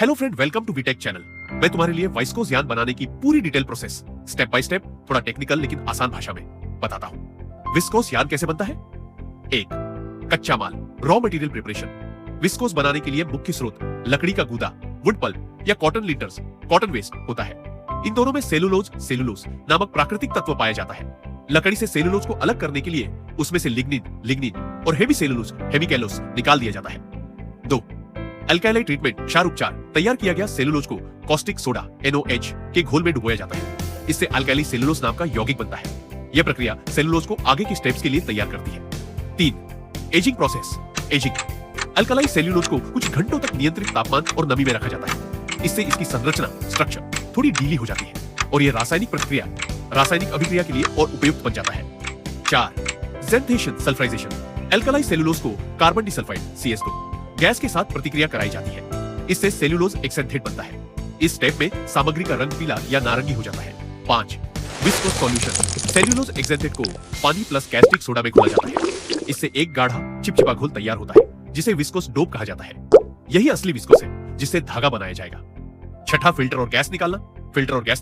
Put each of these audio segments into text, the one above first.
Hello friend, welcome to VTech channel. मैं तुम्हारे लिए विस्कोस यान बनाने की पूरी detail process step by step, थोड़ा टेक्निकल लेकिन आसान भाषा में बताता हूँ। विस्कोस यान कैसे बनता है? 1. कच्चा माल, रॉ मटेरियल प्रिपरेशन। विस्कोस बनाने के लिए मुख्य स्रोत लकड़ी का गूदा, वुड पल्प या कॉटन लिंटर्स, कॉटन वेस्ट होता है। इन दोनों में सेलुलोज नामक प्राकृतिक तत्व पाया जाता है। लकड़ी से सेलुलोज को अलग करने के लिए उसमें से लिग्निन और हेमी सेलुलोज, हेमिकेलोस निकाल दिया जाता है। 2. अल्काइलाइट ट्रीटमेंट, क्षार उपचार। तैयार किया गया सेलुलोज को कॉस्टिक सोडा NaOH के घोल में डुबोया जाता है। इससे अल्काइली सेलुलोज नाम का यौगिक बनता है। यह प्रक्रिया सेलुलोज को आगे के स्टेप्स के लिए तैयार करती है। 3. Ageing process. एजिंग अल्कालाई सेलुलोज को कुछ घंटों तक नियंत्रित तापमान और नमी में रखा जाता है। इससे इसकी संरचना, स्ट्रक्चर थोड़ी ढीली हो जाती है और यह रासायनिक अभिक्रिया के लिए और उपयुक्त बन जाता है। 4. ज़ैंथेशन सल्फराइजेशन। अल्कालाई सेलुलोज को कार्बन डिसल्फाइड CS2 गैस के साथ प्रतिक्रिया कराई जाती है। इससे सेलुलोज एक्सेंथेट बनता है। इस स्टेप में सामग्री का रंग पीला या नारंगी हो जाता है। 5. Viscous solution. सेलुलोज एक्सेंथेट को पानी प्लस कैस्टिक सोडा में घोला जाता है। इससे एक गाढ़ा चिपचिपा घोल तैयार होता है जिसे विस्कोस डोप कहा जाता है। यही असली विस्कोस है जिससे धागा बनाया जाएगा। 6. फिल्टर और गैस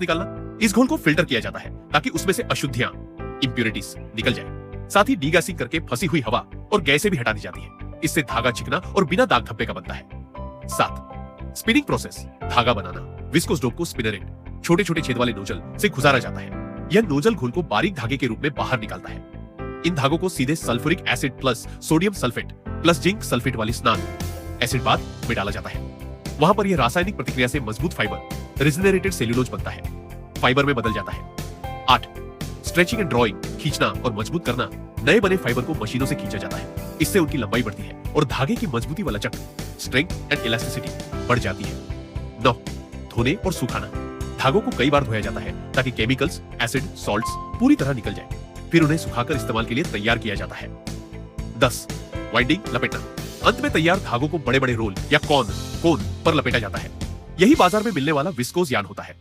निकालना। इस घोल को फिल्टर किया जाता है ताकि उसमें से अशुद्धियां, इंप्योरिटीज निकल जाए। साथ ही डीगैसिंग करके फंसी हुई हवा और गैसें भी हटा दी जाती है। इससे धागा चिकना और बिना दाग धब्बे का बनता है। 7. Spinning process. धागा बनाना। विस्कोस डोप को स्पिनरेट, छोटे छोटे छेद वाले नोजल से गुजारा जाता है। यह नोजल घोल को बारीक धागे के रूप में बाहर निकालता है। इन धागों को सीधे sulphuric acid plus sodium sulphate plus zinc sulphate वाली स्नान एसिड बाथ में डाला जाता है। वहां पर यह रासायनिक प्रतिक्रिया से मजबूत फाइबर रिजनरेटेड सेल्यूलोज बनता है, फाइबर में बदल जाता है। 8. Stretching and drawing. खींचना और मजबूत करना। नए बने फाइबर को मशीनों से खींचा जाता है। इससे उनकी लंबाई बढ़ती है और धागे की मजबूती व लचक, स्ट्रेंथ एंड इलास्टिसिटी बढ़ जाती है। 9. धोने और सुखाना। धागों को कई बार धोया जाता है ताकि केमिकल्स, एसिड, सॉल्ट्स पूरी तरह निकल जाए। फिर उन्हें सुखाकर इस्तेमाल के लिए तैयार किया जाता है। 10. वाइंडिंग, लपेटना। अंत में तैयार धागों को बड़े बड़े रोल या कोन पर लपेटा जाता है। यही बाजार में मिलने वाला विस्कोस यान होता है।